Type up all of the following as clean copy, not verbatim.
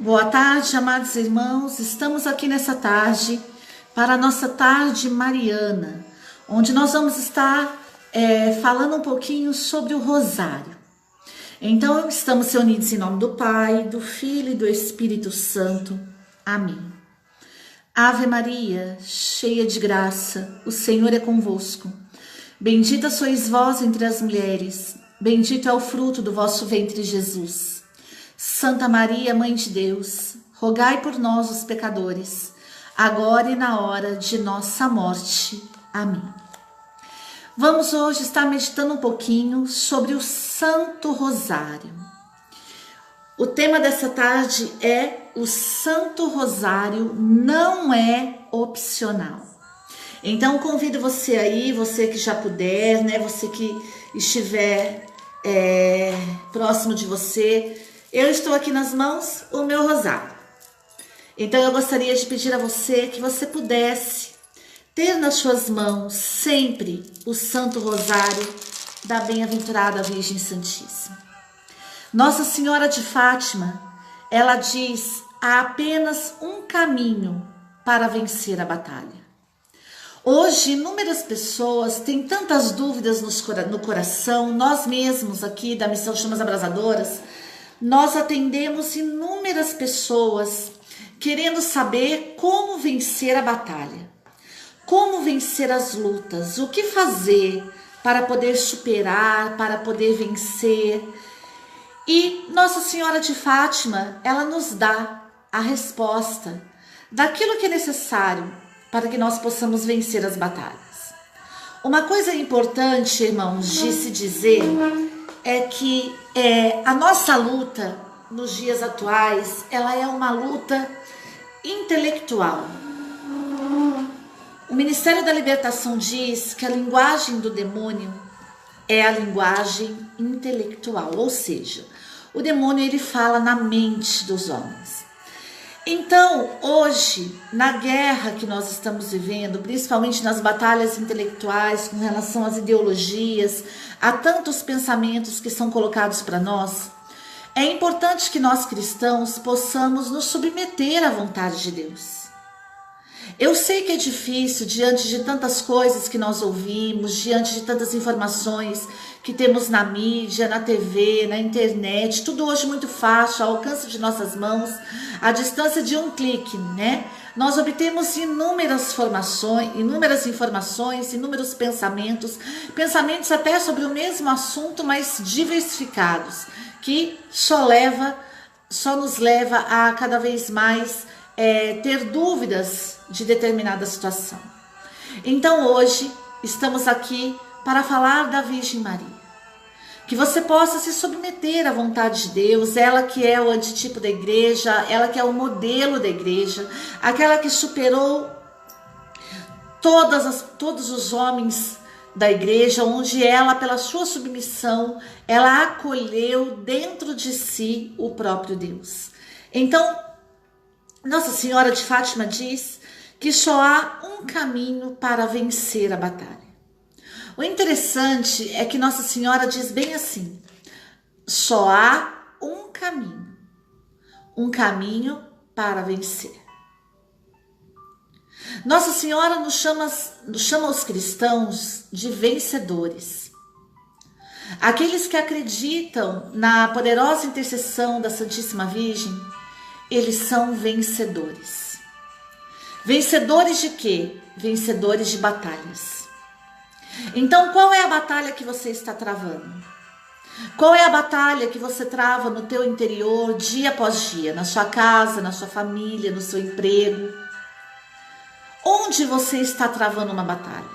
Boa tarde, amados irmãos. Estamos aqui nessa tarde para a nossa tarde mariana, onde nós vamos estar falando um pouquinho sobre o rosário. Então, estamos reunidos em nome do Pai, do Filho e do Espírito Santo. Amém. Ave Maria, cheia de graça, o Senhor é convosco. Bendita sois vós entre as mulheres, bendito é o fruto do vosso ventre, Jesus. Santa Maria, Mãe de Deus, rogai por nós, os pecadores, agora e na hora de nossa morte. Amém. Vamos hoje estar meditando um pouquinho sobre o Santo Rosário. O tema dessa tarde é: o Santo Rosário não é opcional. Então convido você aí, você que já puder, né? Você que estiver próximo de você. Eu estou aqui nas mãos o meu rosário. Então eu gostaria de pedir a você que você pudesse ter nas suas mãos sempre o Santo Rosário da Bem-aventurada Virgem Santíssima. Nossa Senhora de Fátima, ela diz: há apenas um caminho para vencer a batalha. Hoje, inúmeras pessoas têm tantas dúvidas no coração. Nós mesmos aqui da Missão Chamas Abrasadoras, nós atendemos inúmeras pessoas querendo saber como vencer a batalha, como vencer as lutas, o que fazer para poder superar, para poder vencer. E Nossa Senhora de Fátima, ela nos dá a resposta daquilo que é necessário para que nós possamos vencer as batalhas. Uma coisa importante, irmãos, de se dizer é que a nossa luta nos dias atuais, ela é uma luta intelectual. O Ministério da Libertação diz que a linguagem do demônio é a linguagem intelectual, ou seja, o demônio ele fala na mente dos homens. Então, hoje, na guerra que nós estamos vivendo, principalmente nas batalhas intelectuais com relação às ideologias, há tantos pensamentos que são colocados para nós, é importante que nós cristãos possamos nos submeter à vontade de Deus. Eu sei que é difícil diante de tantas coisas que nós ouvimos, diante de tantas informações que temos na mídia, na TV, na internet, tudo hoje muito fácil, ao alcance de nossas mãos, à distância de um clique, né? Nós obtemos inúmeras informações, inúmeros pensamentos até sobre o mesmo assunto, mas diversificados, que só nos leva a cada vez mais ter dúvidas de determinada situação. Então hoje estamos aqui para falar da Virgem Maria. Que você possa se submeter à vontade de Deus, ela que é o antitipo da igreja, ela que é o modelo da igreja, aquela que superou todos os homens da igreja, onde ela, pela sua submissão, ela acolheu dentro de si o próprio Deus. Então, Nossa Senhora de Fátima diz que só há um caminho para vencer a batalha. O interessante é que Nossa Senhora diz bem assim: só há um caminho para vencer. Nossa Senhora nos chama os cristãos de vencedores. Aqueles que acreditam na poderosa intercessão da Santíssima Virgem, eles são vencedores. Vencedores de quê? Vencedores de batalhas. Então, qual é a batalha que você está travando? Qual é a batalha que você trava no teu interior dia após dia, na sua casa, na sua família, no seu emprego? Onde você está travando uma batalha?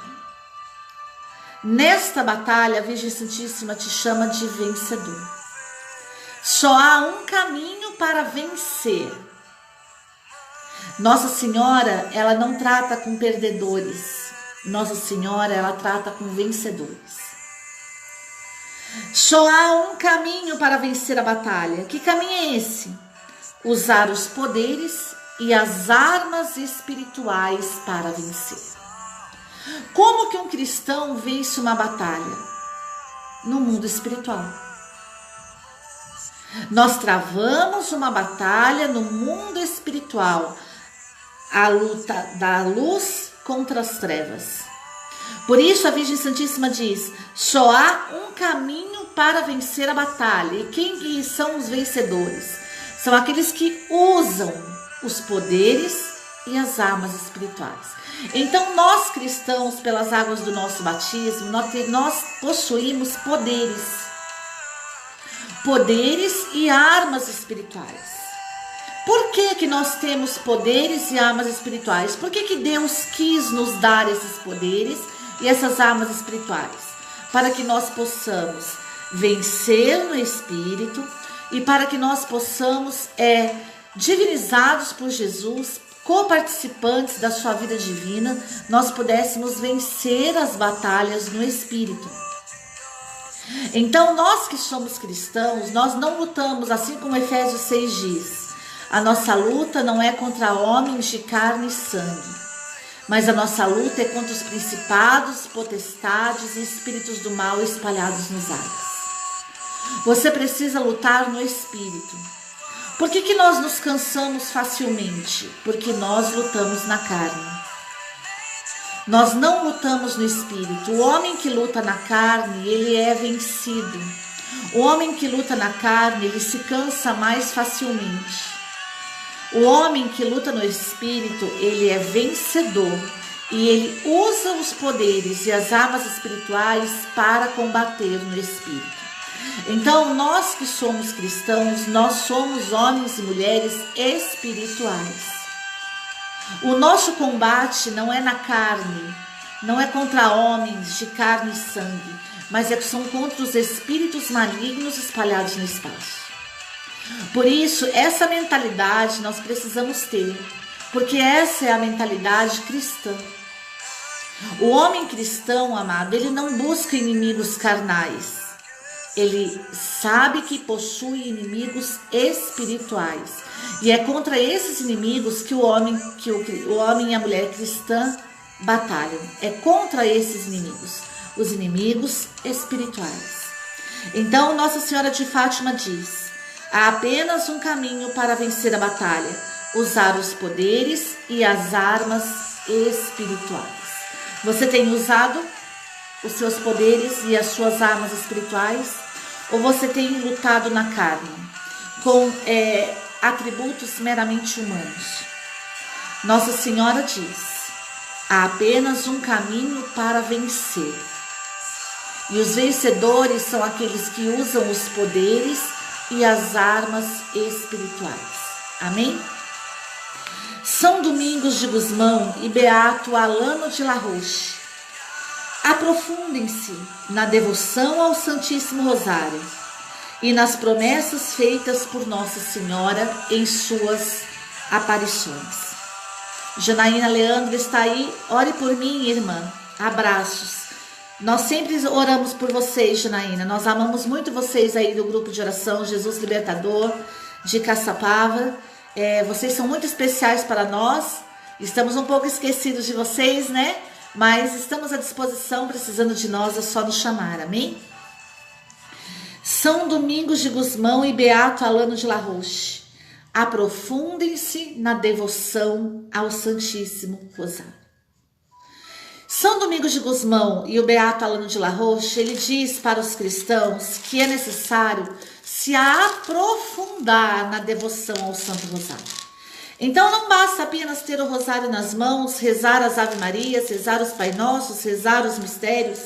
Nesta batalha, a Virgem Santíssima te chama de vencedor. Só há um caminho para vencer. Nossa Senhora, ela não trata com perdedores. Nossa Senhora, ela trata com vencedores. Só há um caminho para vencer a batalha. Que caminho é esse? Usar os poderes e as armas espirituais para vencer. Como que um cristão vence uma batalha? No mundo espiritual. Nós travamos uma batalha no mundo espiritual, a luta da luz contra as trevas. Por isso a Virgem Santíssima diz: só há um caminho para vencer a batalha. E quem são os vencedores? São aqueles que usam os poderes e as armas espirituais. Então nós cristãos, pelas águas do nosso batismo, nós possuímos poderes e armas espirituais. Por que nós temos poderes e armas espirituais? Por que Deus quis nos dar esses poderes e essas armas espirituais? Para que nós possamos vencer no Espírito e para que nós possamos, divinizados por Jesus, coparticipantes da sua vida divina, nós pudéssemos vencer as batalhas no Espírito. Então nós que somos cristãos, nós não lutamos, assim como Efésios 6 diz, a nossa luta não é contra homens de carne e sangue, mas a nossa luta é contra os principados, potestades e espíritos do mal espalhados nos ares. Você precisa lutar no Espírito. Por que nós nos cansamos facilmente? Porque nós lutamos na carne. Nós não lutamos no Espírito. O homem que luta na carne, ele é vencido. O homem que luta na carne, ele se cansa mais facilmente. O homem que luta no Espírito, ele é vencedor e ele usa os poderes e as armas espirituais para combater no Espírito. Então, nós que somos cristãos, nós somos homens e mulheres espirituais. O nosso combate não é na carne, não é contra homens de carne e sangue, mas são contra os espíritos malignos espalhados no espaço. Por isso, essa mentalidade nós precisamos ter, porque essa é a mentalidade cristã. O homem cristão, amado, ele não busca inimigos carnais. Ele sabe que possui inimigos espirituais. E é contra esses inimigos que o homem e a mulher cristã batalham. É contra esses inimigos, os inimigos espirituais. Então, Nossa Senhora de Fátima diz: há apenas um caminho para vencer a batalha: usar os poderes e as armas espirituais. Você tem usado os seus poderes e as suas armas espirituais? Ou você tem lutado na carne, com atributos meramente humanos? Nossa Senhora diz: há apenas um caminho para vencer. E os vencedores são aqueles que usam os poderes e as armas espirituais. Amém? São Domingos de Gusmão e Beato Alano de La Roche, aprofundem-se na devoção ao Santíssimo Rosário e nas promessas feitas por Nossa Senhora em suas aparições. Janaína Leandro está aí. Ore por mim, irmã. Abraços. Nós sempre oramos por vocês, Janaína. Nós amamos muito vocês aí do grupo de oração Jesus Libertador de Caçapava. Vocês são muito especiais para nós. Estamos um pouco esquecidos de vocês, né? Mas estamos à disposição, precisando de nós, é só nos chamar, amém? São Domingos de Gusmão e Beato Alano de La Roche, aprofundem-se na devoção ao Santíssimo Rosário. São Domingos de Gusmão e o Beato Alano de La Roche, ele diz para os cristãos que é necessário se aprofundar na devoção ao Santo Rosário. Então não basta apenas ter o rosário nas mãos, rezar as Ave Marias, rezar os Pai Nossos, rezar os mistérios.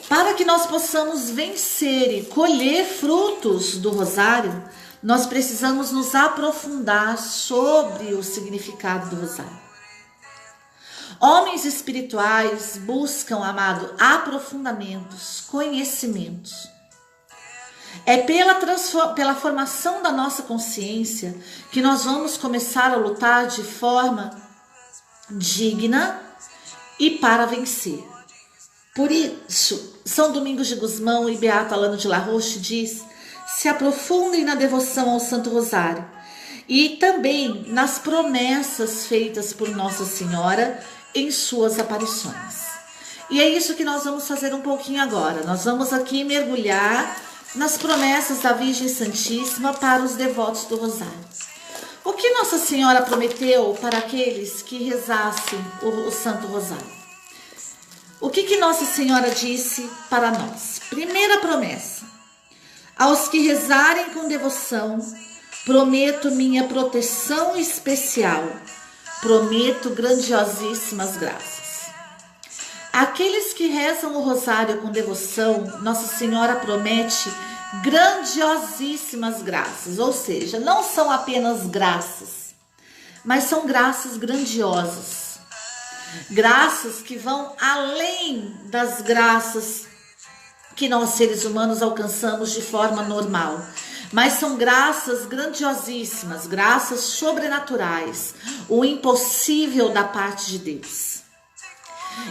Para que nós possamos vencer e colher frutos do rosário, nós precisamos nos aprofundar sobre o significado do rosário. Homens espirituais buscam, amado, aprofundamentos, conhecimentos. É pela formação da nossa consciência que nós vamos começar a lutar de forma digna e para vencer. Por isso, São Domingos de Gusmão e Beato Alano de La Roche diz: se aprofundem na devoção ao Santo Rosário e também nas promessas feitas por Nossa Senhora em suas aparições. E é isso que nós vamos fazer um pouquinho agora. Nós vamos aqui mergulhar nas promessas da Virgem Santíssima para os devotos do Rosário. O que Nossa Senhora prometeu para aqueles que rezassem o Santo Rosário? O que Nossa Senhora disse para nós? Primeira promessa: aos que rezarem com devoção, prometo minha proteção especial, prometo grandiosíssimas graças. Aqueles que rezam o rosário com devoção, Nossa Senhora promete grandiosíssimas graças, ou seja, não são apenas graças, mas são graças grandiosas. Graças que vão além das graças que nós seres humanos alcançamos de forma normal, mas são graças grandiosíssimas, graças sobrenaturais, o impossível da parte de Deus.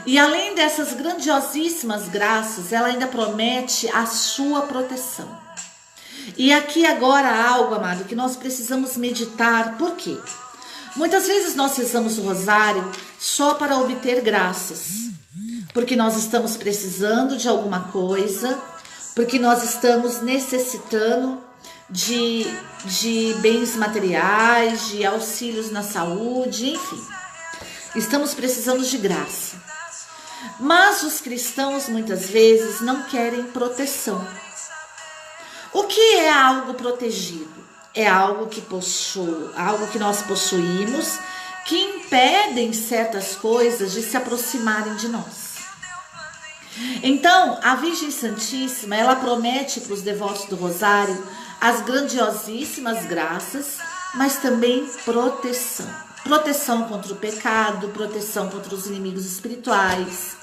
E além dessas grandiosíssimas graças, ela ainda promete a sua proteção. E aqui agora algo, amado, que nós precisamos meditar. Por quê? Muitas vezes nós rezamos o rosário só para obter graças, porque nós estamos precisando de alguma coisa, porque nós estamos necessitando de bens materiais, de auxílios na saúde, enfim. Estamos precisando de graça. Mas os cristãos muitas vezes não querem proteção. O que é algo protegido? É algo que algo que nós possuímos, que impedem certas coisas de se aproximarem de nós. Então, a Virgem Santíssima, ela promete para os devotos do Rosário as grandiosíssimas graças, mas também proteção. Proteção contra o pecado, proteção contra os inimigos espirituais.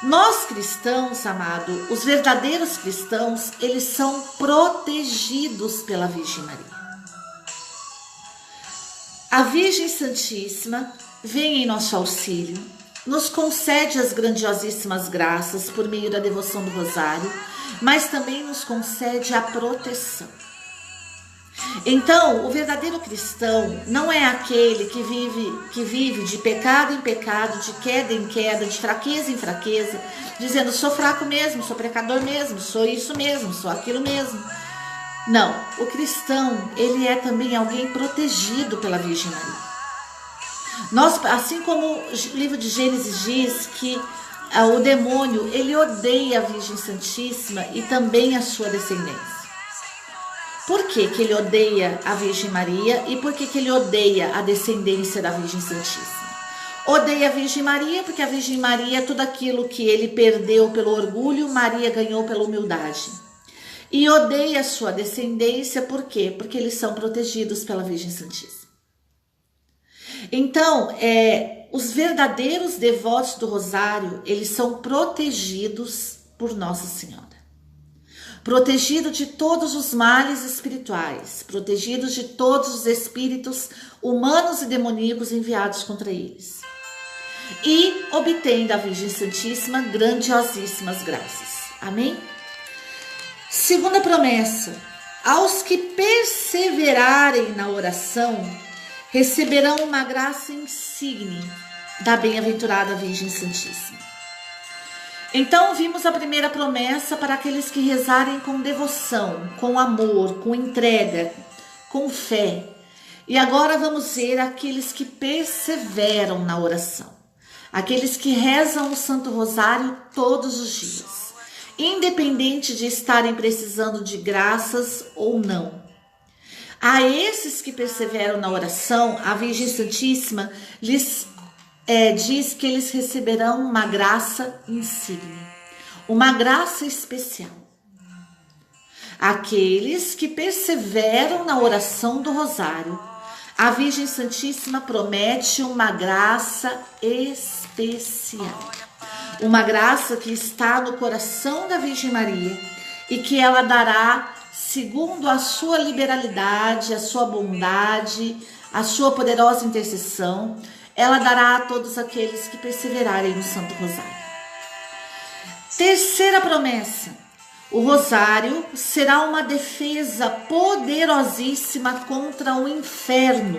Nós cristãos, amado, os verdadeiros cristãos, eles são protegidos pela Virgem Maria. A Virgem Santíssima vem em nosso auxílio, nos concede as grandiosíssimas graças por meio da devoção do Rosário, mas também nos concede a proteção. Então, o verdadeiro cristão não é aquele que vive de pecado em pecado, de queda em queda, de fraqueza em fraqueza, dizendo: sou fraco mesmo, sou pecador mesmo, sou isso mesmo, sou aquilo mesmo. Não, o cristão, ele é também alguém protegido pela Virgem Maria. Nós, assim como o livro de Gênesis diz que o demônio, ele odeia a Virgem Santíssima e também a sua descendência. Por que ele odeia a Virgem Maria e por que ele odeia a descendência da Virgem Santíssima? Odeia a Virgem Maria porque a Virgem Maria, tudo aquilo que ele perdeu pelo orgulho, Maria ganhou pela humildade. E odeia a sua descendência, por quê? Porque eles são protegidos pela Virgem Santíssima. Então, os verdadeiros devotos do Rosário, eles são protegidos por Nossa Senhora. Protegido de todos os males espirituais, protegidos de todos os espíritos humanos e demoníacos enviados contra eles. E obtém da Virgem Santíssima grandiosíssimas graças. Amém? Segunda promessa: aos que perseverarem na oração, receberão uma graça insigne da bem-aventurada Virgem Santíssima. Então, vimos a primeira promessa para aqueles que rezarem com devoção, com amor, com entrega, com fé. E agora vamos ver aqueles que perseveram na oração. Aqueles que rezam o Santo Rosário todos os dias, independente de estarem precisando de graças ou não. A esses que perseveram na oração, a Virgem Santíssima lhes diz que eles receberão uma graça insigne, uma graça especial. Aqueles que perseveram na oração do Rosário, a Virgem Santíssima promete uma graça especial. Uma graça que está no coração da Virgem Maria e que ela dará segundo a sua liberalidade, a sua bondade, a sua poderosa intercessão. Ela dará a todos aqueles que perseverarem no Santo Rosário. Terceira promessa: o Rosário será uma defesa poderosíssima contra o inferno,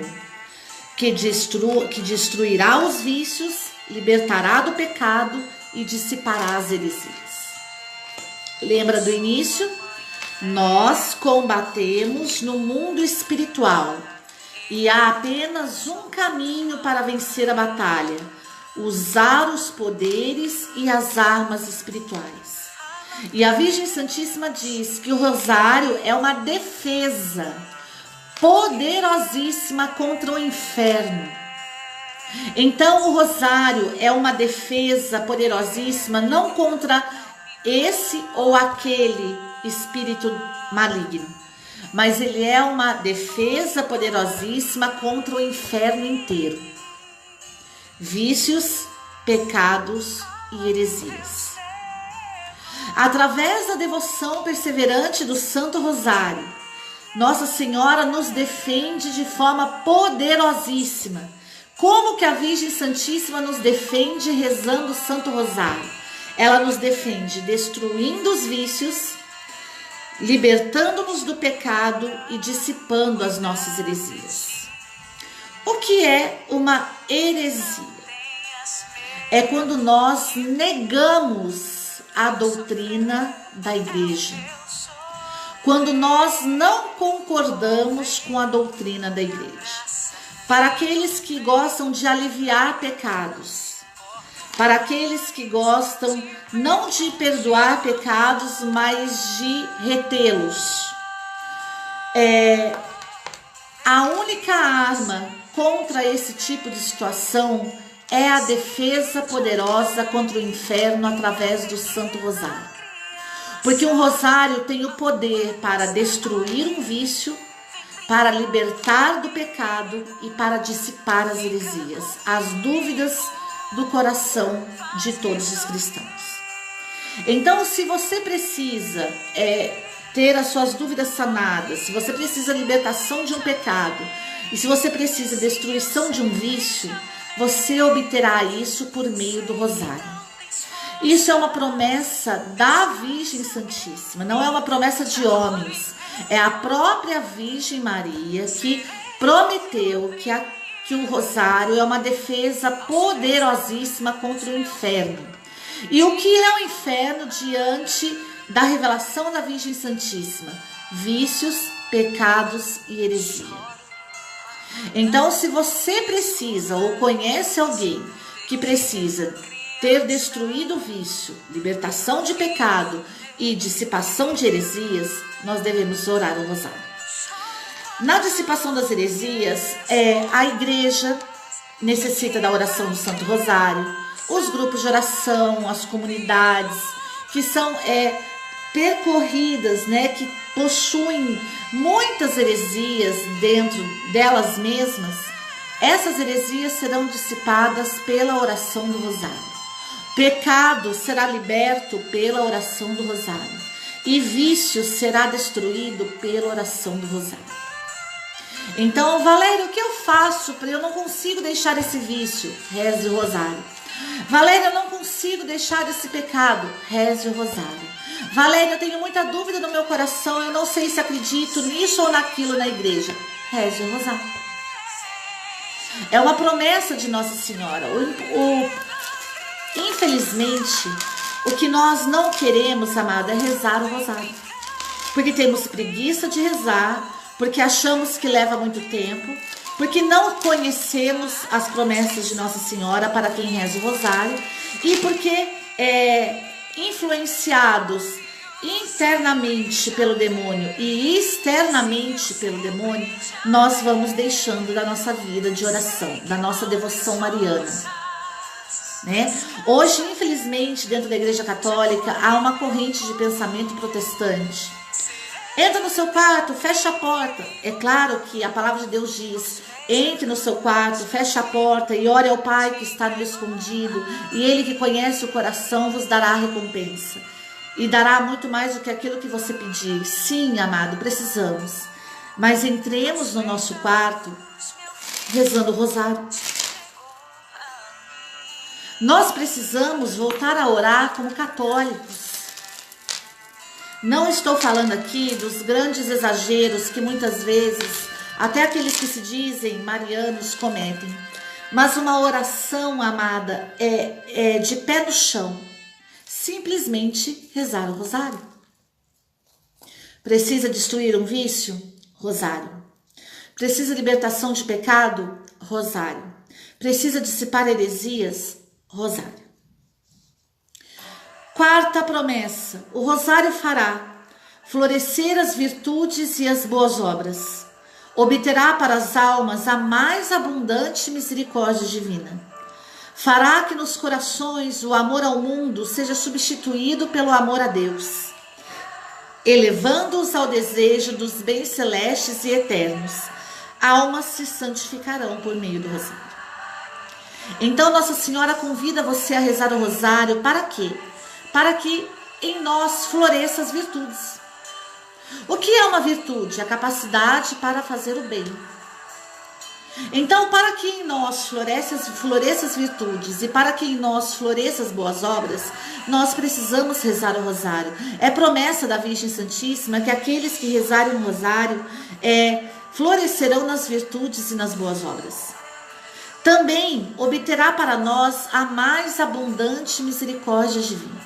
que destruirá os vícios, libertará do pecado e dissipará as heresias. Lembra do início? Nós combatemos no mundo espiritual e há apenas um caminho para vencer a batalha: usar os poderes e as armas espirituais. E a Virgem Santíssima diz que o rosário é uma defesa poderosíssima contra o inferno. Então o rosário é uma defesa poderosíssima não contra esse ou aquele espírito maligno, mas ele é uma defesa poderosíssima contra o inferno inteiro. Vícios, pecados e heresias. Através da devoção perseverante do Santo Rosário, Nossa Senhora nos defende de forma poderosíssima. Como que a Virgem Santíssima nos defende rezando o Santo Rosário? Ela nos defende destruindo os vícios, libertando-nos do pecado e dissipando as nossas heresias. O que é uma heresia? É quando nós negamos a doutrina da igreja. Quando nós não concordamos com a doutrina da igreja. Para aqueles que gostam de aliviar pecados, para aqueles que gostam não de perdoar pecados, mas de retê-los. A única arma contra esse tipo de situação é a defesa poderosa contra o inferno através do Santo Rosário. Porque o rosário tem o poder para destruir um vício, para libertar do pecado e para dissipar as heresias, as dúvidas do coração de todos os cristãos. Então, se você precisa ter as suas dúvidas sanadas, se você precisa libertação de um pecado e se você precisa destruição de um vício, você obterá isso por meio do rosário. Isso é uma promessa da Virgem Santíssima, não é uma promessa de homens. É a própria Virgem Maria que prometeu que o rosário é uma defesa poderosíssima contra o inferno. E o que é o inferno diante da revelação da Virgem Santíssima? Vícios, pecados e heresia. Então, se você precisa ou conhece alguém que precisa ter destruído o vício, libertação de pecado e dissipação de heresias, nós devemos orar o rosário. Na dissipação das heresias, a igreja necessita da oração do Santo Rosário, os grupos de oração, as comunidades, que são percorridas, que possuem muitas heresias dentro delas mesmas. Essas heresias serão dissipadas pela oração do rosário. Pecado será liberto pela oração do rosário. E vício será destruído pela oração do rosário. Então, Valéria, o que eu faço para eu não consigo deixar esse vício? Reze o rosário. Valéria, eu não consigo deixar esse pecado. Reze o rosário. Valéria, eu tenho muita dúvida no meu coração. Eu não sei se acredito nisso ou naquilo na igreja. Reze o rosário. É uma promessa de Nossa Senhora. Infelizmente, o que nós não queremos, amada, é rezar o rosário. Porque temos preguiça de rezar, porque achamos que leva muito tempo, porque não conhecemos as promessas de Nossa Senhora para quem reza o rosário e porque, influenciados internamente pelo demônio e externamente pelo demônio, nós vamos deixando da nossa vida de oração, da nossa devoção mariana. Hoje, infelizmente, dentro da Igreja Católica, há uma corrente de pensamento protestante. Entra no seu quarto, fecha a porta. É claro que a palavra de Deus diz: entre no seu quarto, feche a porta e ore ao Pai que está no escondido, e Ele que conhece o coração vos dará a recompensa. E dará muito mais do que aquilo que você pedir. Sim, amado, precisamos. Mas entremos no nosso quarto rezando o rosário. Nós precisamos voltar a orar como católicos. Não estou falando aqui dos grandes exageros que muitas vezes até aqueles que se dizem marianos cometem. Mas uma oração, amada, é de pé no chão. Simplesmente rezar o rosário. Precisa destruir um vício? Rosário. Precisa libertação de pecado? Rosário. Precisa dissipar heresias? Rosário. Quarta promessa: o rosário fará florescer as virtudes e as boas obras. Obterá para as almas a mais abundante misericórdia divina. Fará que nos corações o amor ao mundo seja substituído pelo amor a Deus, elevando-os ao desejo dos bens celestes e eternos. Almas se santificarão por meio do rosário. Então Nossa Senhora convida você a rezar o rosário para quê? Para que em nós floresçam as virtudes. O que é uma virtude? A capacidade para fazer o bem. Então, para que em nós floresçam as virtudes e para que em nós floresçam as boas obras, nós precisamos rezar o rosário. É promessa da Virgem Santíssima que aqueles que rezarem o rosário florescerão nas virtudes e nas boas obras. Também obterá para nós a mais abundante misericórdia divina.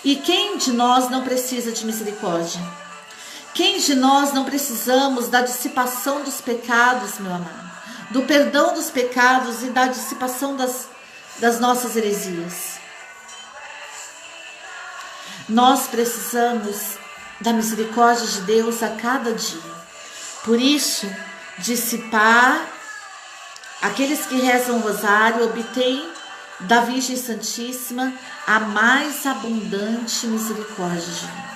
E quem de nós não precisa de misericórdia? Quem de nós não precisamos da dissipação dos pecados, meu amado? Do perdão dos pecados e da dissipação das nossas heresias. Nós precisamos da misericórdia de Deus a cada dia. Por isso, dissipar, aqueles que rezam o rosário obtêm da Virgem Santíssima a mais abundante misericórdia divina.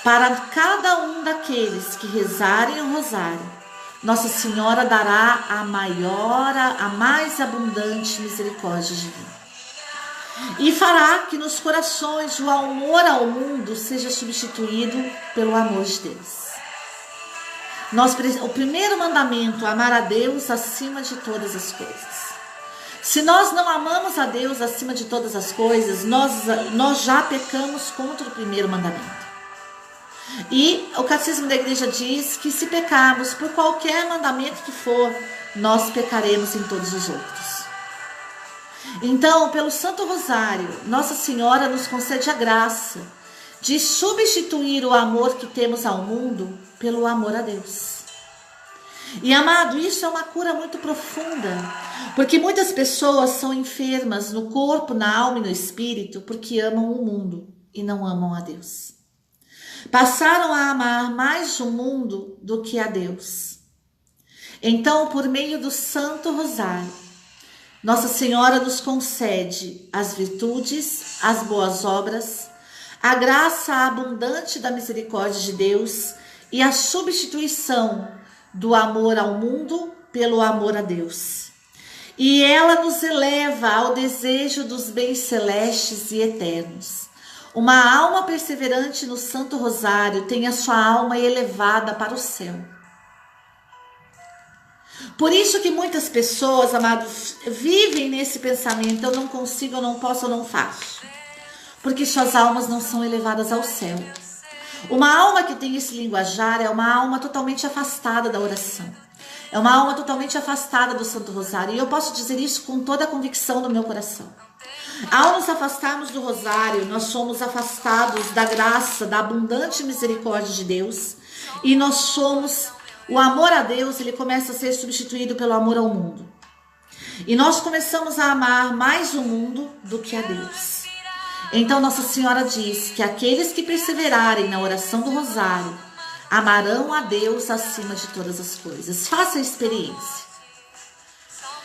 Para cada um daqueles que rezarem o rosário, Nossa Senhora dará a mais abundante misericórdia divina. E fará que nos corações o amor ao mundo seja substituído pelo amor de Deus. O primeiro mandamento, amar a Deus acima de todas as coisas. Se nós não amamos a Deus acima de todas as coisas, nós já pecamos contra o primeiro mandamento. E o Catecismo da Igreja diz que se pecarmos por qualquer mandamento que for, nós pecaremos em todos os outros. Então, pelo Santo Rosário, Nossa Senhora nos concede a graça de substituir o amor que temos ao mundo pelo amor a Deus. E, amado, isso é uma cura muito profunda, porque muitas pessoas são enfermas no corpo, na alma e no espírito porque amam o mundo e não amam a Deus. Passaram a amar mais o mundo do que a Deus. Então, por meio do Santo Rosário, Nossa Senhora nos concede as virtudes, as boas obras, a graça abundante da misericórdia de Deus e a substituição do amor ao mundo pelo amor a Deus. E ela nos eleva ao desejo dos bens celestes e eternos. Uma alma perseverante no Santo Rosário tem a sua alma elevada para o céu. Por isso que muitas pessoas, amados, vivem nesse pensamento: eu não consigo, eu não posso, eu não faço. Porque suas almas não são elevadas ao céu. Uma alma que tem esse linguajar é uma alma totalmente afastada da oração. É uma alma totalmente afastada do Santo Rosário. E eu posso dizer isso com toda a convicção do meu coração. Ao nos afastarmos do rosário, nós somos afastados da graça, da abundante misericórdia de Deus. E nós somos, o amor a Deus, ele começa a ser substituído pelo amor ao mundo. E nós começamos a amar mais o mundo do que a Deus. Então Nossa Senhora diz que aqueles que perseverarem na oração do rosário amarão a Deus acima de todas as coisas. Faça a experiência.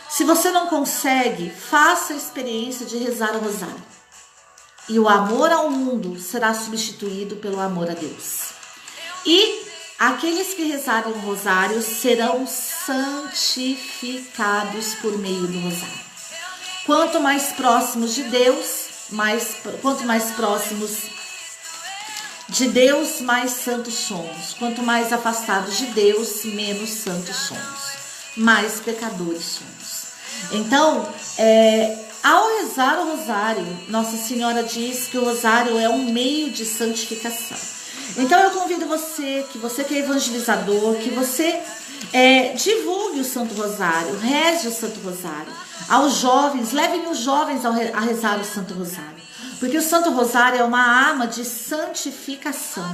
Se você não consegue, faça a experiência de rezar o rosário. E o amor ao mundo será substituído pelo amor a Deus. E aqueles que rezarem o rosário serão santificados por meio do rosário. Quanto mais próximos de Deus, quanto mais próximos de Deus, mais santos somos. Quanto mais afastados de Deus, menos santos somos. Mais pecadores somos. Então, ao rezar o rosário, Nossa Senhora diz que o rosário é um meio de santificação. Então eu convido você, que é evangelizador, que você divulgue o Santo Rosário, reze o Santo Rosário. Aos jovens, levem os jovens a rezar o Santo Rosário. Porque o Santo Rosário é uma arma de santificação.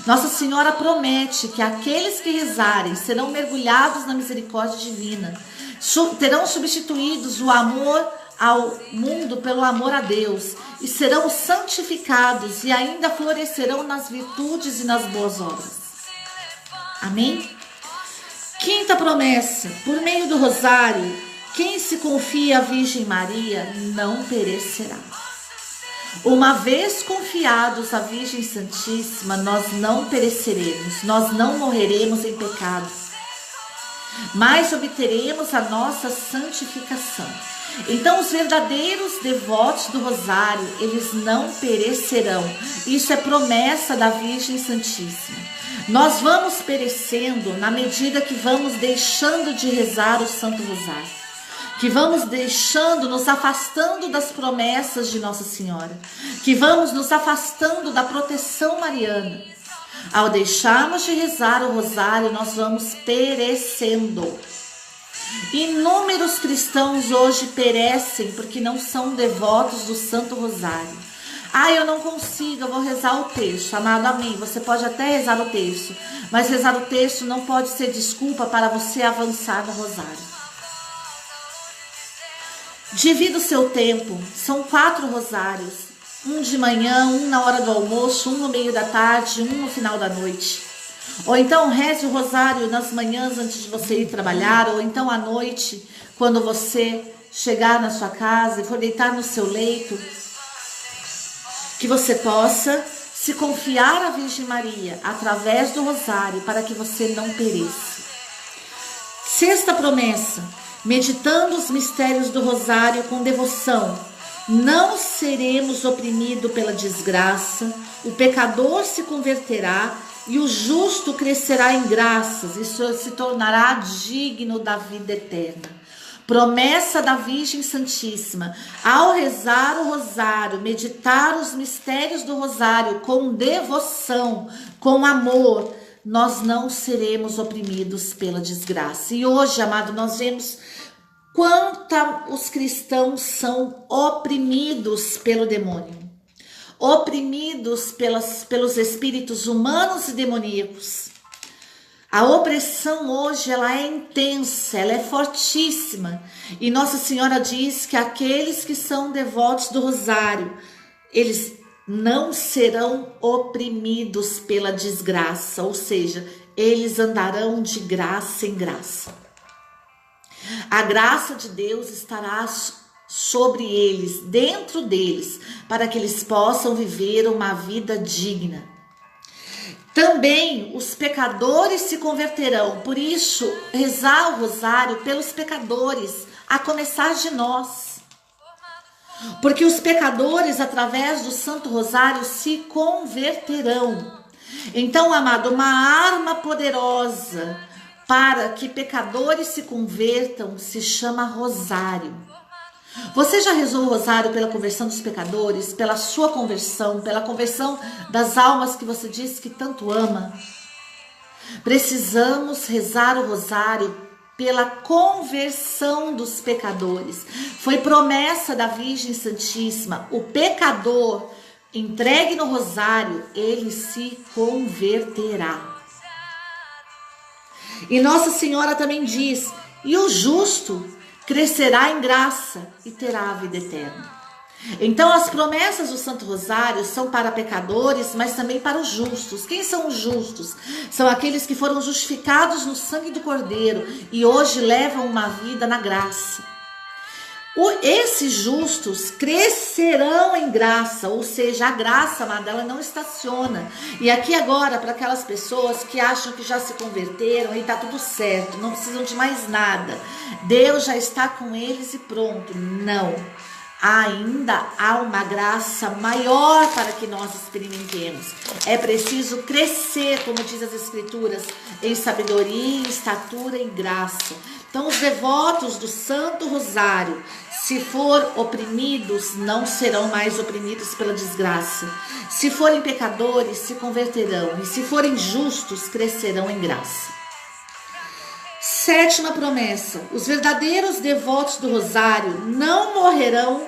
Nossa Senhora promete que aqueles que rezarem serão mergulhados na misericórdia divina, terão substituídos o amor ao mundo pelo amor a Deus e serão santificados e ainda florescerão nas virtudes e nas boas obras. Amém? Quinta promessa: por meio do rosário, quem se confia à Virgem Maria não perecerá. Uma vez confiados à Virgem Santíssima, nós não pereceremos, nós não morreremos em pecado, mas obteremos a nossa santificação. Então, os verdadeiros devotos do rosário, eles não perecerão. Isso é promessa da Virgem Santíssima. Nós vamos perecendo na medida que vamos deixando de rezar o Santo Rosário, que vamos deixando, nos afastando das promessas de Nossa Senhora, que vamos nos afastando da proteção mariana. Ao deixarmos de rezar o rosário, nós vamos perecendo. Inúmeros cristãos hoje perecem porque não são devotos do Santo Rosário. Eu não consigo, eu vou rezar o texto. Amado, amém. Você pode até rezar o texto, mas rezar o texto não pode ser desculpa para você avançar no rosário. Divida o seu tempo, são 4 rosários, um de manhã, um na hora do almoço, um no meio da tarde, um no final da noite. Ou então reze o rosário nas manhãs antes de você ir trabalhar, ou então à noite, quando você chegar na sua casa e for deitar no seu leito, que você possa se confiar à Virgem Maria através do rosário para que você não pereça. Sexta promessa: meditando os mistérios do rosário com devoção, não seremos oprimidos pela desgraça, o pecador se converterá e o justo crescerá em graças, isso se tornará digno da vida eterna. Promessa da Virgem Santíssima: ao rezar o rosário, meditar os mistérios do rosário com devoção, com amor, nós não seremos oprimidos pela desgraça. E hoje, amado, nós vemos quanto os cristãos são oprimidos pelo demônio, oprimidos pelos espíritos humanos e demoníacos. A opressão hoje, ela é intensa, ela é fortíssima. E Nossa Senhora diz que aqueles que são devotos do rosário, eles não serão oprimidos pela desgraça, ou seja, eles andarão de graça em graça. A graça de Deus estará sobre eles, dentro deles, para que eles possam viver uma vida digna. Também os pecadores se converterão, por isso rezar o rosário pelos pecadores, a começar de nós. Porque os pecadores, através do Santo Rosário, se converterão. Então, amado, uma arma poderosa para que pecadores se convertam se chama rosário. Você já rezou o rosário pela conversão dos pecadores, pela sua conversão, pela conversão das almas que você diz que tanto ama? Precisamos rezar o rosário pela conversão dos pecadores. Foi promessa da Virgem Santíssima: o pecador entregue no rosário, ele se converterá. E Nossa Senhora também diz: e o justo crescerá em graça e terá a vida eterna. Então as promessas do Santo Rosário são para pecadores, mas também para os justos. Quem são os justos? São aqueles que foram justificados no sangue do Cordeiro e hoje levam uma vida na graça. Esses justos crescerão em graça, ou seja, a graça, amada, ela não estaciona. E aqui agora, para aquelas pessoas que acham que já se converteram e está tudo certo, não precisam de mais nada, Deus já está com eles e pronto. Não, ainda há uma graça maior para que nós experimentemos. É preciso crescer, como diz as Escrituras, em sabedoria, estatura e graça. Então os devotos do Santo Rosário, se for oprimidos, não serão mais oprimidos pela desgraça. Se forem pecadores, se converterão. E se forem justos, crescerão em graça. Sétima promessa: os verdadeiros devotos do Rosário não morrerão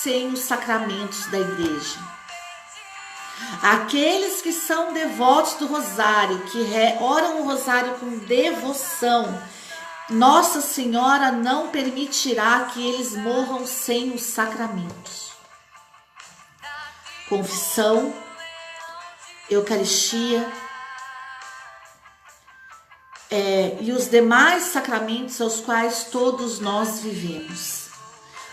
sem os sacramentos da igreja. Aqueles que são devotos do rosário, que oram o rosário com devoção, Nossa Senhora não permitirá que eles morram sem os sacramentos. Confissão, Eucaristia e os demais sacramentos aos quais todos nós vivemos.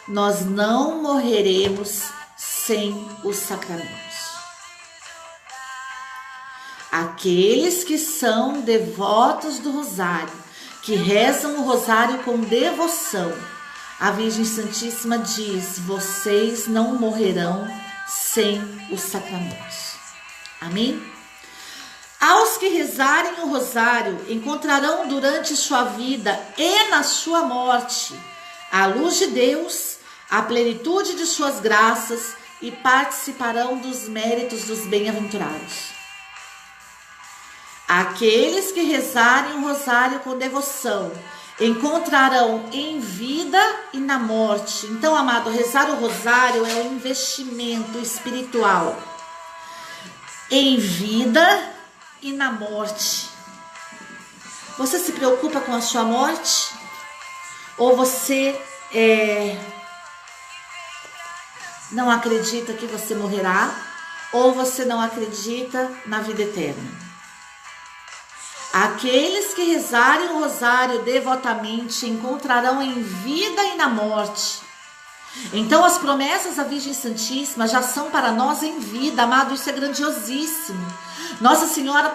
Nós não morreremos sem os sacramentos. Aqueles que são devotos do rosário, que rezam o rosário com devoção, a Virgem Santíssima diz: vocês não morrerão sem os sacramentos. Amém? Aos que rezarem o rosário encontrarão durante sua vida e na sua morte a luz de Deus, a plenitude de suas graças e participarão dos méritos dos bem-aventurados. Aqueles que rezarem o rosário com devoção encontrarão em vida e na morte. Então, amado, rezar o rosário é um investimento espiritual em vida e na morte. Você se preocupa com a sua morte? Ou você não acredita que você morrerá? Ou você não acredita na vida eterna? Aqueles que rezarem o rosário devotamente encontrarão em vida e na morte. Então as promessas da Virgem Santíssima já são para nós em vida, amado, isso é grandiosíssimo. Nossa Senhora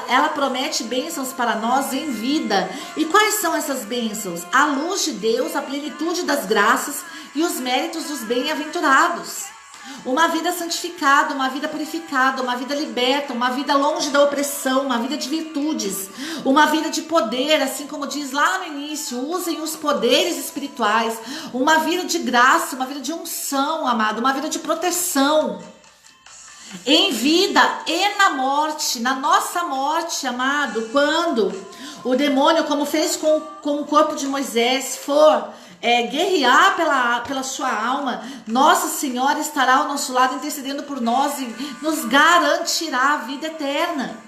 ela promete bênçãos para nós em vida. E quais são essas bênçãos? A luz de Deus, a plenitude das graças e os méritos dos bem-aventurados. Uma vida santificada, uma vida purificada, uma vida liberta, uma vida longe da opressão, uma vida de virtudes, uma vida de poder, assim como diz lá no início, usem os poderes espirituais, uma vida de graça, uma vida de unção, amado, uma vida de proteção, em vida e na morte, na nossa morte, amado, quando o demônio, como fez com o corpo de Moisés, for guerrear pela sua alma, Nossa Senhora estará ao nosso lado intercedendo por nós e nos garantirá a vida eterna.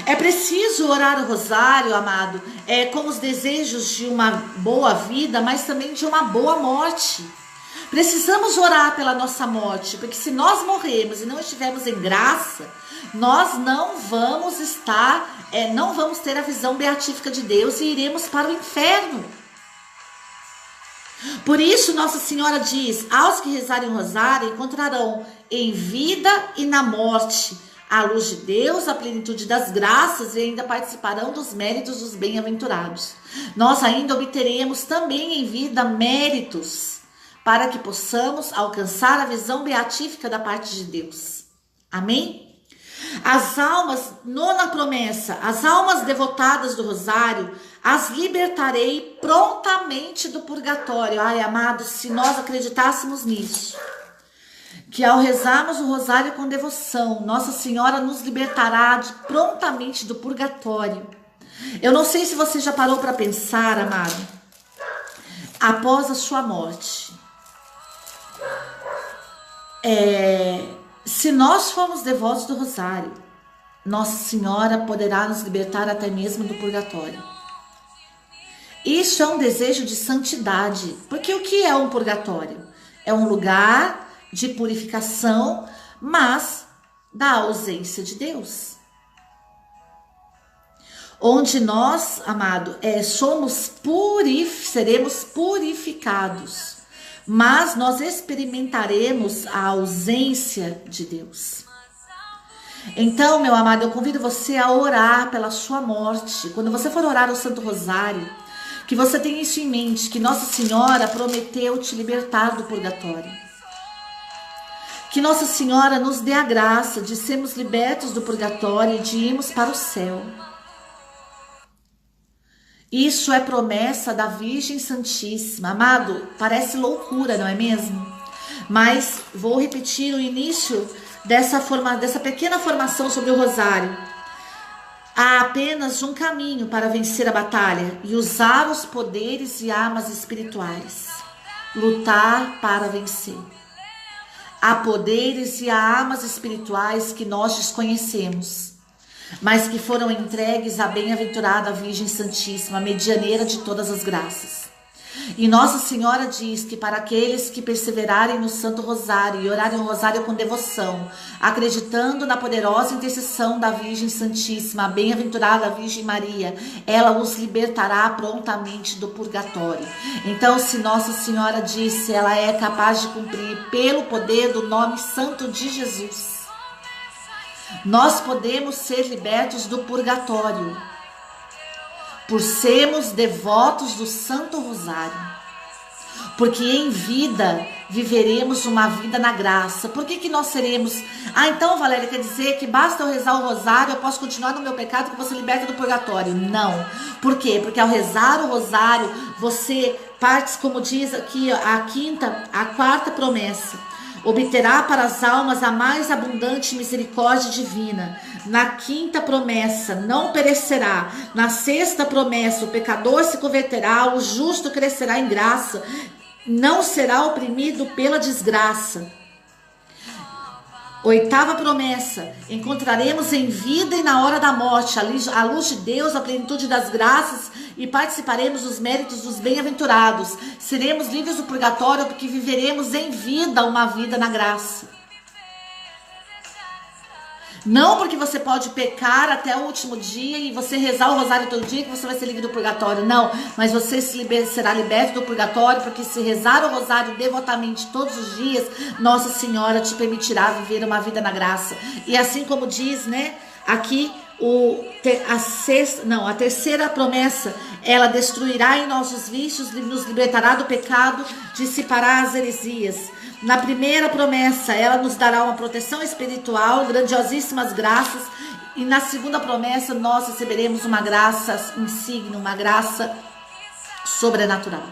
É preciso orar o rosário, amado, com os desejos de uma boa vida, mas também de uma boa morte. Precisamos orar pela nossa morte, porque se nós morrermos e não estivermos em graça, nós não vamos não vamos ter a visão beatífica de Deus e iremos para o inferno. Por isso Nossa Senhora diz: aos que rezarem o rosário encontrarão em vida e na morte a luz de Deus, a plenitude das graças e ainda participarão dos méritos dos bem-aventurados. Nós ainda obteremos também em vida méritos para que possamos alcançar a visão beatífica da parte de Deus. Amém? As almas, nona promessa, as almas devotadas do rosário, as libertarei prontamente do purgatório. Ai, amados, se nós acreditássemos nisso, que ao rezarmos o rosário com devoção, Nossa Senhora nos libertará prontamente do purgatório. Eu não sei se você já parou para pensar, amado, após a sua morte, se nós formos devotos do rosário, Nossa Senhora poderá nos libertar até mesmo do purgatório. Isso é um desejo de santidade, porque o que é um purgatório? É um lugar de purificação, mas da ausência de Deus. Onde nós, amado, seremos purificados, mas nós experimentaremos a ausência de Deus. Então, meu amado, eu convido você a orar pela sua morte. Quando você for orar o Santo Rosário, que você tenha isso em mente, que Nossa Senhora prometeu te libertar do purgatório. Que Nossa Senhora nos dê a graça de sermos libertos do purgatório e de irmos para o céu. Isso é promessa da Virgem Santíssima. Amado, parece loucura, não é mesmo? Mas vou repetir o início dessa pequena formação sobre o rosário. Há apenas um caminho para vencer a batalha e usar os poderes e armas espirituais. lutar para vencer. Há poderes e há armas espirituais que nós desconhecemos, mas que foram entregues à bem-aventurada Virgem Santíssima, medianeira de todas as graças. E Nossa Senhora diz que para aqueles que perseverarem no Santo Rosário e orarem o Rosário com devoção, acreditando na poderosa intercessão da Virgem Santíssima, a bem-aventurada Virgem Maria, ela os libertará prontamente do purgatório. Então, se Nossa Senhora disse, ela é capaz de cumprir pelo poder do nome santo de Jesus. Nós podemos ser libertos do purgatório por sermos devotos do Santo Rosário, porque em vida viveremos uma vida na graça. Por que nós seremos? Então, Valéria, quer dizer que basta eu rezar o rosário, eu posso continuar no meu pecado que você liberta do purgatório? Não. Por quê? Porque ao rezar o rosário, você parte, como diz aqui a quarta promessa, obterá para as almas a mais abundante misericórdia divina. Na quinta promessa, não perecerá. Na sexta promessa, o pecador se converterá, o justo crescerá em graça, não será oprimido pela desgraça. Oitava promessa, encontraremos em vida e na hora da morte a luz de Deus, a plenitude das graças e participaremos dos méritos dos bem-aventurados. Seremos livres do purgatório porque viveremos em vida uma vida na graça. Não porque você pode pecar até o último dia e você rezar o rosário todo dia que você vai ser livre do purgatório. Não, mas você será liberto do purgatório porque se rezar o rosário devotamente todos os dias, Nossa Senhora te permitirá viver uma vida na graça. E assim como diz, né, aqui a terceira promessa, ela destruirá em nossos vícios, nos libertará do pecado, dissipará as heresias. Na primeira promessa, ela nos dará uma proteção espiritual, grandiosíssimas graças. E na segunda promessa, nós receberemos uma graça insigne, uma graça sobrenatural.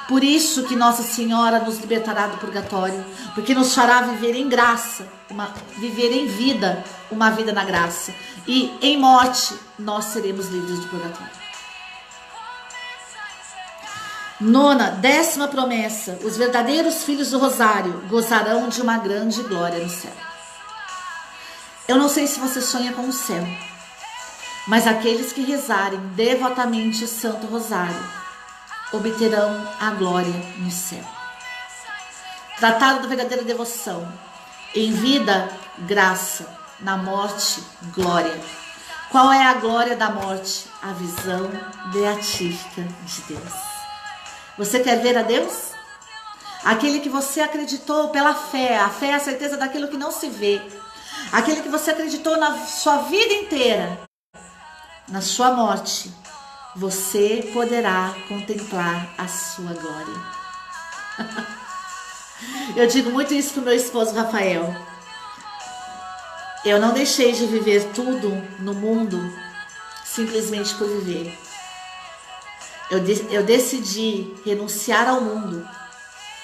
Por isso que Nossa Senhora nos libertará do purgatório, porque nos fará viver em graça, viver em vida, uma vida na graça. E em morte, nós seremos livres do purgatório. Décima promessa, os verdadeiros filhos do Rosário gozarão de uma grande glória no céu. Eu não sei se você sonha com o céu, mas aqueles que rezarem devotamente o Santo Rosário obterão a glória no céu. Tratado da verdadeira devoção, em vida, graça, na morte, glória. Qual é a glória da morte? A visão beatífica de Deus. Você quer ver a Deus? Aquele que você acreditou pela fé, a fé é a certeza daquilo que não se vê. Aquele que você acreditou na sua vida inteira, na sua morte, você poderá contemplar a sua glória. Eu digo muito isso para o meu esposo Rafael. Eu não deixei de viver tudo no mundo simplesmente por viver. Eu decidi renunciar ao mundo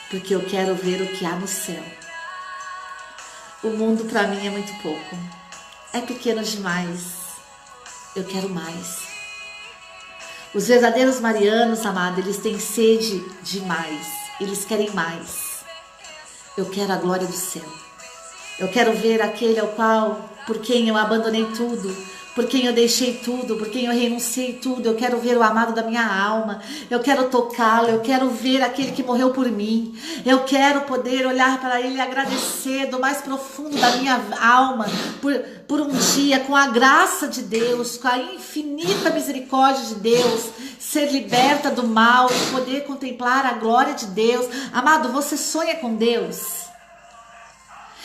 porque eu quero ver o que há no céu. O mundo para mim é muito pouco. É pequeno demais. Eu quero mais. Os verdadeiros marianos, amado, eles têm sede de mais. Eles querem mais. Eu quero a glória do céu. Eu quero ver aquele por quem eu abandonei tudo, por quem eu deixei tudo, por quem eu renunciei tudo. Eu quero ver o amado da minha alma, eu quero tocá-lo, eu quero ver aquele que morreu por mim. Eu quero poder olhar para ele e agradecer do mais profundo da minha alma por um dia, com a graça de Deus, com a infinita misericórdia de Deus, ser liberta do mal e poder contemplar a glória de Deus. Amado, você sonha com Deus?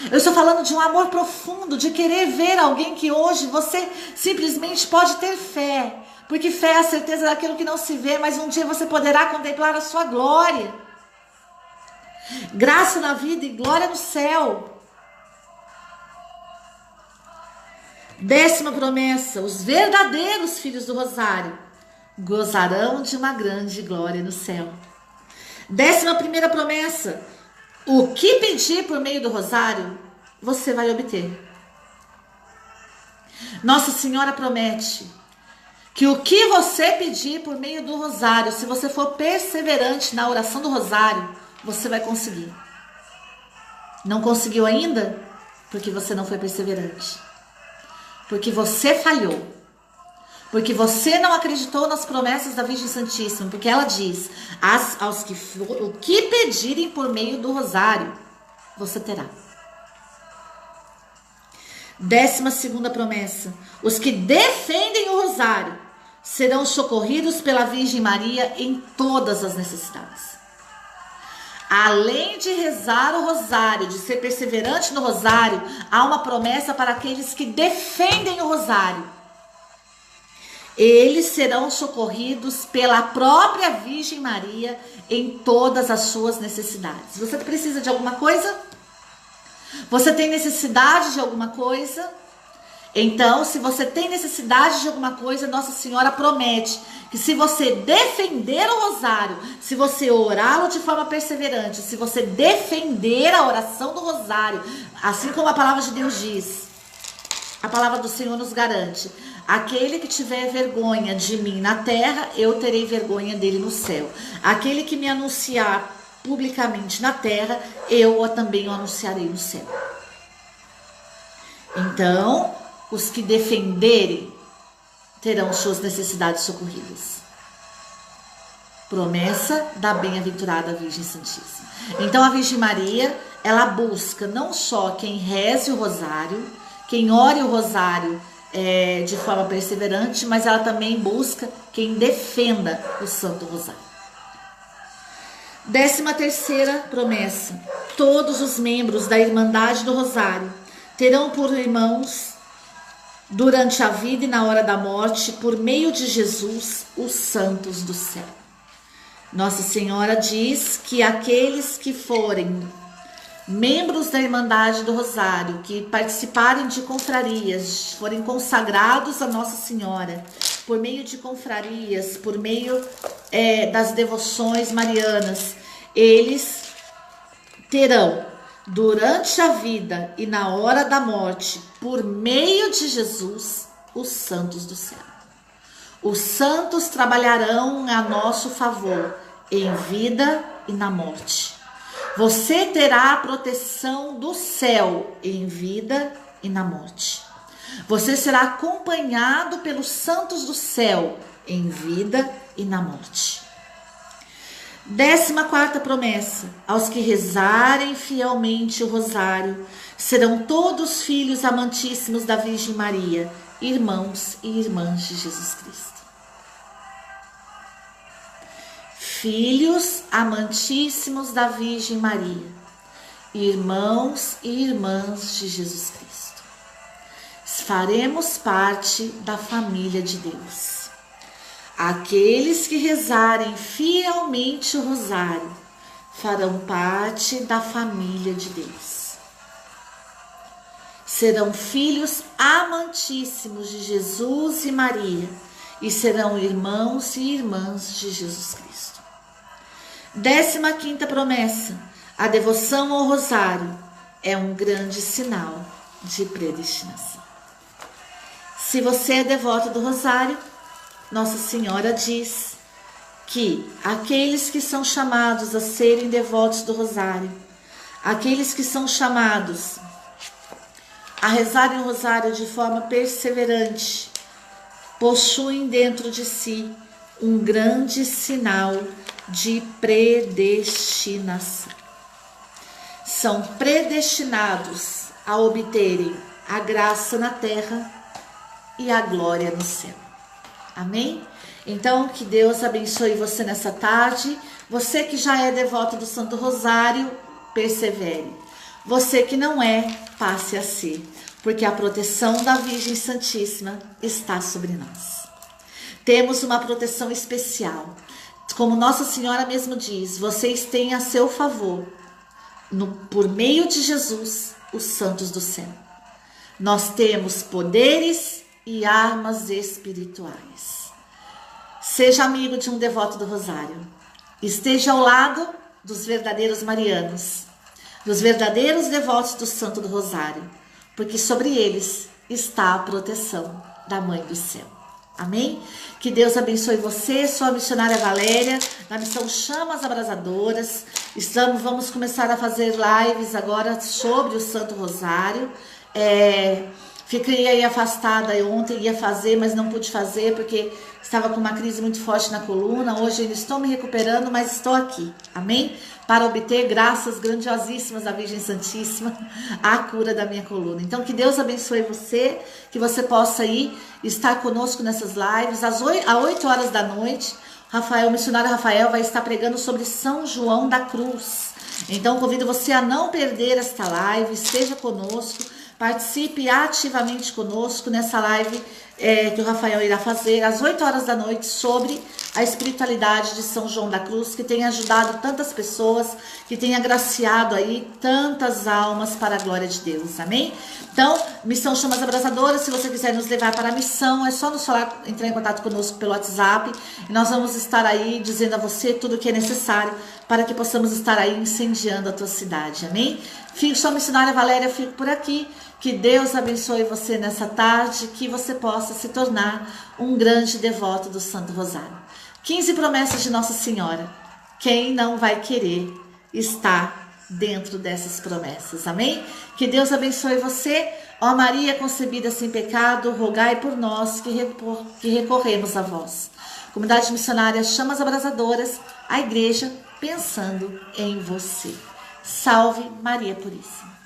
Eu estou falando de um amor profundo, de querer ver alguém que hoje você simplesmente pode ter fé. Porque fé é a certeza daquilo que não se vê, mas um dia você poderá contemplar a sua glória. Graça na vida e glória no céu. 10ª promessa, os verdadeiros filhos do Rosário gozarão de uma grande glória no céu. 11ª promessa, o que pedir por meio do rosário, você vai obter. Nossa Senhora promete que o que você pedir por meio do rosário, se você for perseverante na oração do rosário, você vai conseguir. Não conseguiu ainda? Porque você não foi perseverante. Porque você falhou. Porque você não acreditou nas promessas da Virgem Santíssima. Porque ela diz, aos que o que pedirem por meio do rosário, você terá. 12ª promessa. Os que defendem o rosário serão socorridos pela Virgem Maria em todas as necessidades. Além de rezar o rosário, de ser perseverante no rosário, há uma promessa para aqueles que defendem o rosário. Eles serão socorridos pela própria Virgem Maria em todas as suas necessidades. Você precisa de alguma coisa? Você tem necessidade de alguma coisa? Então, se você tem necessidade de alguma coisa, Nossa Senhora promete que se você defender o rosário, se você orá-lo de forma perseverante, se você defender a oração do rosário, assim como a palavra de Deus diz, a palavra do Senhor nos garante, aquele que tiver vergonha de mim na terra, eu terei vergonha dele no céu. Aquele que me anunciar publicamente na terra, eu também o anunciarei no céu. Então, os que defenderem terão suas necessidades socorridas. Promessa da bem-aventurada Virgem Santíssima. Então, a Virgem Maria, ela busca não só quem reze o rosário, quem ore o rosário de forma perseverante, mas ela também busca quem defenda o Santo Rosário. 13ª promessa. Todos os membros da Irmandade do Rosário terão por irmãos durante a vida e na hora da morte, por meio de Jesus, os santos do céu. Nossa Senhora diz que aqueles que forem membros da Irmandade do Rosário, que participarem de confrarias, forem consagrados a Nossa Senhora, por meio de confrarias, por meio das devoções marianas, eles terão, durante a vida e na hora da morte, por meio de Jesus, os santos do céu. Os santos trabalharão a nosso favor, em vida e na morte. Você terá a proteção do céu, em vida e na morte. Você será acompanhado pelos santos do céu, em vida e na morte. 14ª promessa. Aos que rezarem fielmente o rosário, serão todos filhos amantíssimos da Virgem Maria, irmãos e irmãs de Jesus Cristo. Filhos amantíssimos da Virgem Maria, irmãos e irmãs de Jesus Cristo. Faremos parte da família de Deus. Aqueles que rezarem fielmente o rosário farão parte da família de Deus. Serão filhos amantíssimos de Jesus e Maria e serão irmãos e irmãs de Jesus Cristo. 15ª promessa. A devoção ao rosário é um grande sinal de predestinação. Se você é devoto do rosário, Nossa Senhora diz que aqueles que são chamados a serem devotos do rosário, aqueles que são chamados a rezarem o rosário de forma perseverante, possuem dentro de si um grande sinal de predestinação. São predestinados a obterem a graça na terra e a glória no céu. Amém? Então, que Deus abençoe você nessa tarde. Você que já é devoto do Santo Rosário, persevere. Você que não é, passe a ser, porque a proteção da Virgem Santíssima está sobre nós. Temos uma proteção especial. Como Nossa Senhora mesmo diz, vocês têm a seu favor, por meio de Jesus, os santos do céu. Nós temos poderes e armas espirituais. Seja amigo de um devoto do Rosário. Esteja ao lado dos verdadeiros marianos, dos verdadeiros devotos do Santo do Rosário, porque sobre eles está a proteção da Mãe do Céu. Amém? Que Deus abençoe você, sou a missionária Valéria, na missão Chamas Abrasadoras. Vamos começar a fazer lives agora sobre o Santo Rosário. Fiquei aí afastada, eu ontem ia fazer, mas não pude fazer porque estava com uma crise muito forte na coluna. Hoje ainda estou me recuperando, mas estou aqui, amém? Para obter graças grandiosíssimas da Virgem Santíssima, a cura da minha coluna. Então que Deus abençoe você, que você possa aí estar conosco nessas lives, às 8 horas da noite. O missionário Rafael vai estar pregando sobre São João da Cruz. Então convido você a não perder esta live, esteja conosco. Participe ativamente conosco nessa live que o Rafael irá fazer às 8 horas da noite sobre a espiritualidade de São João da Cruz, que tem ajudado tantas pessoas, que tem agraciado aí tantas almas para a glória de Deus, amém? Então, Missão Chamas Abrasadoras, se você quiser nos levar para a missão, é só nos falar, entrar em contato conosco pelo WhatsApp, e nós vamos estar aí dizendo a você tudo o que é necessário para que possamos estar aí incendiando a tua cidade, amém? Sou a missionária Valéria, fico por aqui. Que Deus abençoe você nessa tarde, que você possa se tornar um grande devoto do Santo Rosário. 15 promessas de Nossa Senhora. Quem não vai querer estar dentro dessas promessas, amém? Que Deus abençoe você. Ó Maria concebida sem pecado, rogai por nós que recorremos a vós. Comunidade Missionária Chamas Abrasadoras, a igreja pensando em você. Salve Maria Puríssima.